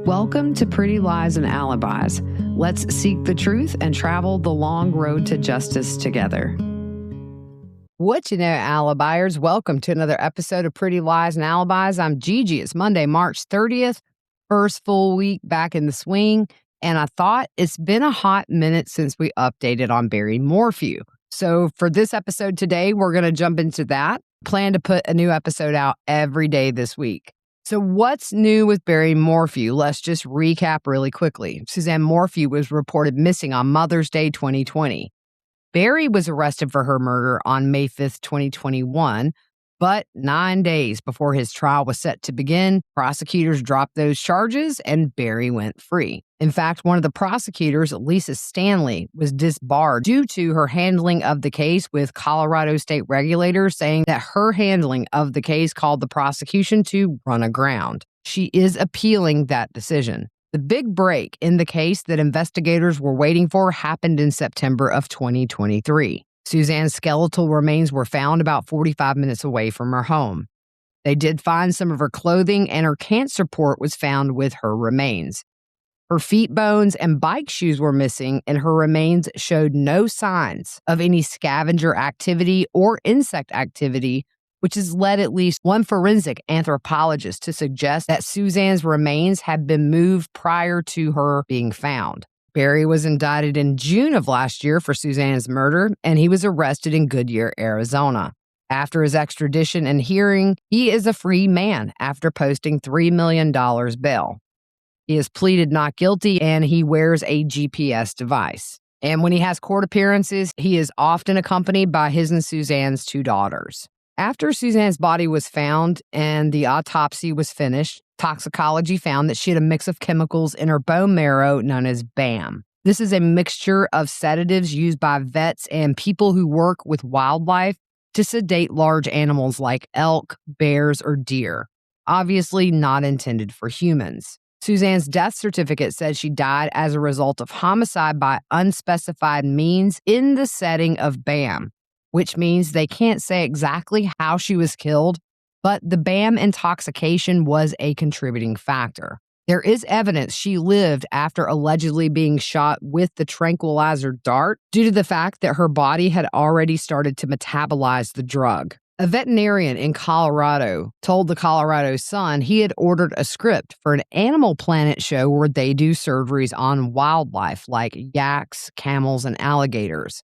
Welcome to Pretty Lies and Alibis. Let's seek the truth and travel the long road to justice together. What you know, Alibiers? Welcome to another episode of Pretty Lies and Alibis. I'm Gigi. It's Monday, March 30th, first full week back in the swing. And I thought it's been a hot minute since we updated on Barry Morphew. So for this episode today, we're going to jump into that. Plan to put a new episode out every day this week. So what's new with Barry Morphew? Let's just recap really quickly. Suzanne Morphew was reported missing on Mother's Day 2020. Barry was arrested for her murder on May 5th, 2021, but 9 days before his trial was set to begin, prosecutors dropped those charges and Barry went free. In fact, one of the prosecutors, Lisa Stanley, was disbarred due to her handling of the case, with Colorado state regulators saying that her handling of the case called the prosecution to run aground. She is appealing that decision. The big break in the case that investigators were waiting for happened in September of 2023. Suzanne's skeletal remains were found about 45 minutes away from her home. They did find some of her clothing, and her cancer report was found with her remains. Her feet bones and bike shoes were missing, and her remains showed no signs of any scavenger activity or insect activity, which has led at least one forensic anthropologist to suggest that Suzanne's remains had been moved prior to her being found. Barry was indicted in June of last year for Suzanne's murder, and he was arrested in Goodyear, Arizona. After his extradition and hearing, he is a free man after posting $3 million bail. He has pleaded not guilty, and he wears a GPS device. And when he has court appearances, he is often accompanied by his and Suzanne's two daughters. After Suzanne's body was found and the autopsy was finished, toxicology found that she had a mix of chemicals in her bone marrow known as BAM. This is a mixture of sedatives used by vets and people who work with wildlife to sedate large animals like elk, bears, or deer. Obviously not intended for humans. Suzanne's death certificate says she died as a result of homicide by unspecified means in the setting of BAM, which means they can't say exactly how she was killed, but the BAM intoxication was a contributing factor. There is evidence she lived after allegedly being shot with the tranquilizer dart due to the fact that her body had already started to metabolize the drug. A veterinarian in Colorado told the Colorado Sun he had ordered a script for an Animal Planet show where they do surgeries on wildlife like yaks, camels, and alligators.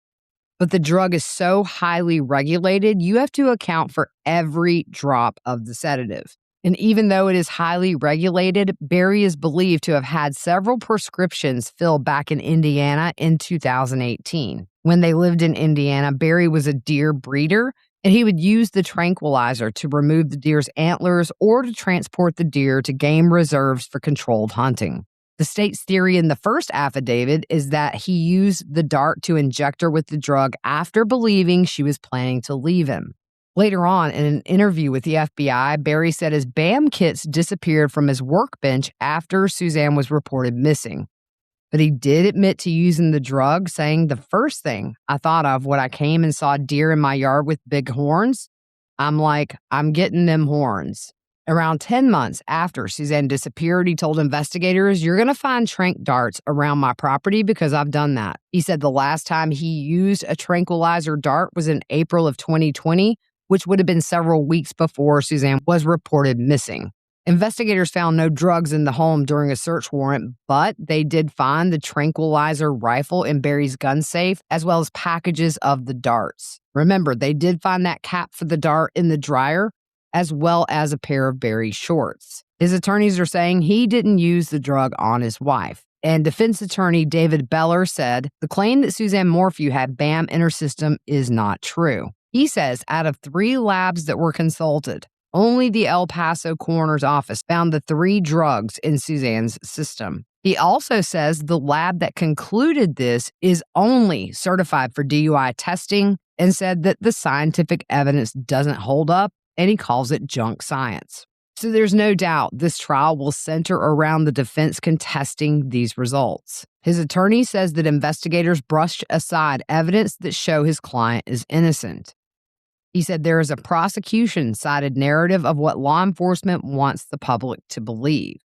But the drug is so highly regulated, you have to account for every drop of the sedative. And even though it is highly regulated, Barry is believed to have had several prescriptions filled back in Indiana in 2018. When they lived in Indiana, Barry was a deer breeder, and he would use the tranquilizer to remove the deer's antlers or to transport the deer to game reserves for controlled hunting. The state's theory in the first affidavit is that he used the dart to inject her with the drug after believing she was planning to leave him. Later on, in an interview with the FBI, Barry said his BAM kits disappeared from his workbench after Suzanne was reported missing. But he did admit to using the drug, saying, "The first thing I thought of when I came and saw deer in my yard with big horns, I'm like, I'm getting them horns." Around 10 months after Suzanne disappeared, he told investigators, "You're going to find tranq darts around my property because I've done that." He said the last time he used a tranquilizer dart was in April of 2020, which would have been several weeks before Suzanne was reported missing. Investigators found no drugs in the home during a search warrant, but they did find the tranquilizer rifle in Barry's gun safe, as well as packages of the darts. Remember, they did find that cap for the dart in the dryer, as well as a pair of Barry's shorts. His attorneys are saying he didn't use the drug on his wife. And defense attorney David Beller said the claim that Suzanne Morphew had BAM in her system is not true. He says out of 3 labs that were consulted, only the El Paso coroner's office found the 3 drugs in Suzanne's system. He also says the lab that concluded this is only certified for DUI testing, and said that the scientific evidence doesn't hold up, and he calls it junk science. So there's no doubt this trial will center around the defense contesting these results. His attorney says that investigators brushed aside evidence that show his client is innocent. He said there is a prosecution-sided narrative of what law enforcement wants the public to believe.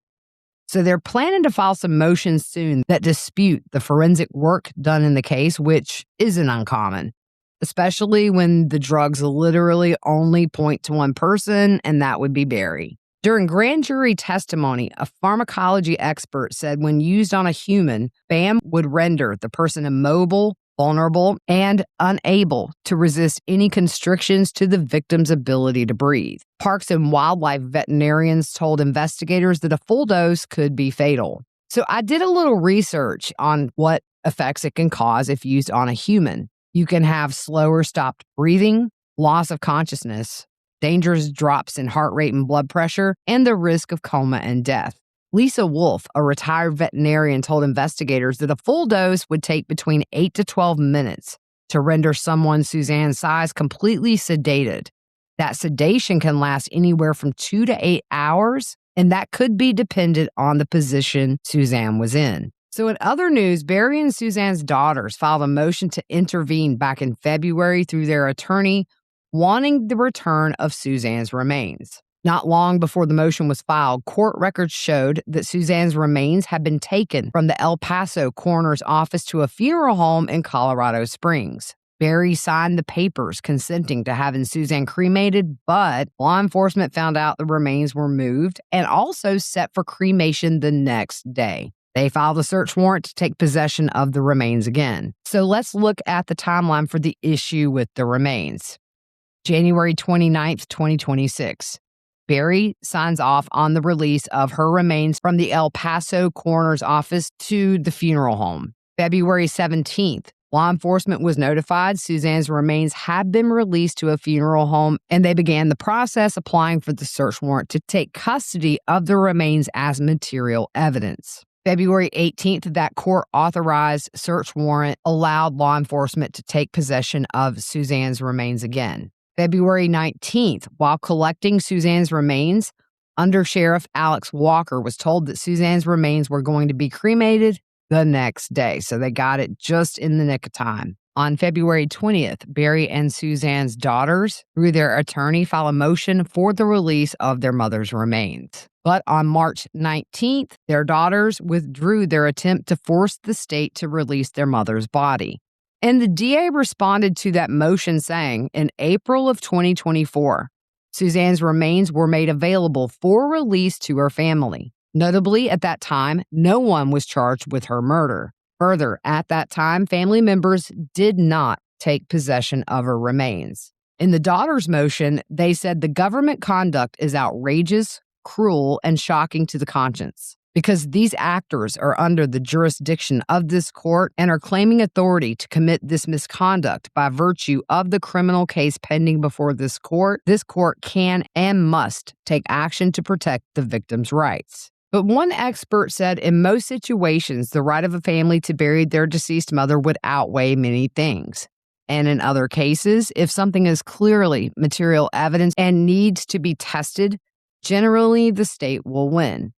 So they're planning to file some motions soon that dispute the forensic work done in the case, which isn't uncommon, especially when the drugs literally only point to one person, and that would be Barry. During grand jury testimony, a pharmacology expert said when used on a human, BAM would render the person immobile, vulnerable, and unable to resist any constrictions to the victim's ability to breathe. Parks and wildlife veterinarians told investigators that a full dose could be fatal. So I did a little research on what effects it can cause if used on a human. You can have slower stopped breathing, loss of consciousness, dangerous drops in heart rate and blood pressure, and the risk of coma and death. Lisa Wolf, a retired veterinarian, told investigators that a full dose would take between 8 to 12 minutes to render someone Suzanne's size completely sedated. That sedation can last anywhere from 2 to 8 hours, and that could be dependent on the position Suzanne was in. So in other news, Barry and Suzanne's daughters filed a motion to intervene back in February through their attorney, wanting the return of Suzanne's remains. Not long before the motion was filed, court records showed that Suzanne's remains had been taken from the El Paso coroner's office to a funeral home in Colorado Springs. Barry signed the papers consenting to having Suzanne cremated, but law enforcement found out the remains were moved and also set for cremation the next day. They filed a search warrant to take possession of the remains again. So let's look at the timeline for the issue with the remains. January 29th, 2026. Barry signs off on the release of her remains from the El Paso coroner's office to the funeral home. February 17th, law enforcement was notified Suzanne's remains had been released to a funeral home, and they began the process applying for the search warrant to take custody of the remains as material evidence. February 18th, that court-authorized search warrant allowed law enforcement to take possession of Suzanne's remains again. February 19th, while collecting Suzanne's remains, Under-Sheriff Alex Walker was told that Suzanne's remains were going to be cremated the next day, so they got it just in the nick of time. On February 20th, Barry and Suzanne's daughters, through their attorney, filed a motion for the release of their mother's remains. But on March 19th, their daughters withdrew their attempt to force the state to release their mother's body. And the DA responded to that motion saying, in April of 2024, Suzanne's remains were made available for release to her family. Notably, at that time, no one was charged with her murder. Further, at that time, family members did not take possession of her remains. In the daughters' motion, they said the government conduct is outrageous, cruel, and shocking to the conscience, because these actors are under the jurisdiction of this court and are claiming authority to commit this misconduct by virtue of the criminal case pending before this court can and must take action to protect the victim's rights. But one expert said in most situations, the right of a family to bury their deceased mother would outweigh many things. And in other cases, if something is clearly material evidence and needs to be tested, generally the state will win.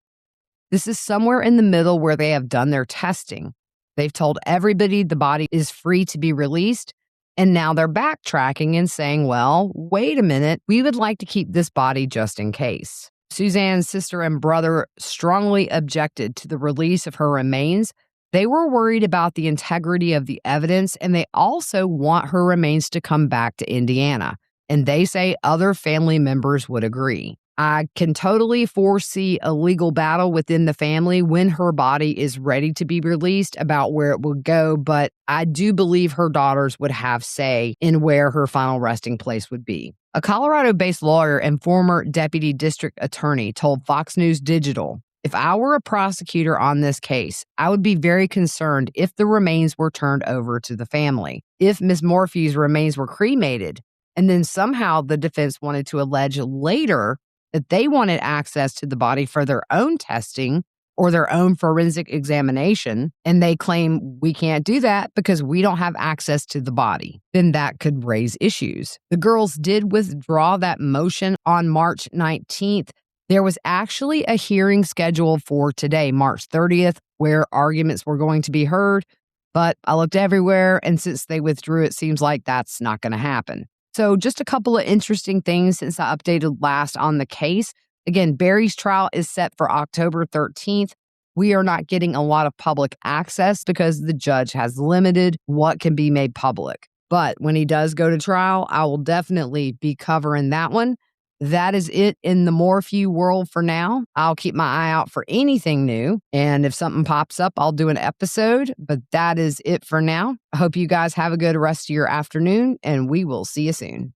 This is somewhere in the middle where they have done their testing. They've told everybody the body is free to be released, and now they're backtracking and saying, well, wait a minute, we would like to keep this body just in case. Suzanne's sister and brother strongly objected to the release of her remains. They were worried about the integrity of the evidence, and they also want her remains to come back to Indiana. And they say other family members would agree. I can totally foresee a legal battle within the family when her body is ready to be released about where it will go, but I do believe her daughters would have say in where her final resting place would be. A Colorado-based lawyer and former deputy district attorney told Fox News Digital, "If I were a prosecutor on this case, I would be very concerned if the remains were turned over to the family. If Ms. Morphew's remains were cremated, and then somehow the defense wanted to allege later that they wanted access to the body for their own testing or their own forensic examination, and they claim we can't do that because we don't have access to the body, then that could raise issues." The girls did withdraw that motion on March 19th. There was actually a hearing scheduled for today, March 30th, where arguments were going to be heard, but I looked everywhere, and since they withdrew, it seems like that's not going to happen. So just a couple of interesting things since I updated last on the case. Again, Barry's trial is set for October 13th. we are not getting a lot of public access because the judge has limited what can be made public. But when he does go to trial, I will definitely be covering that one. That is it in the Morphew world for now. I'll keep my eye out for anything new. And if something pops up, I'll do an episode. But that is it for now. I hope you guys have a good rest of your afternoon, and we will see you soon.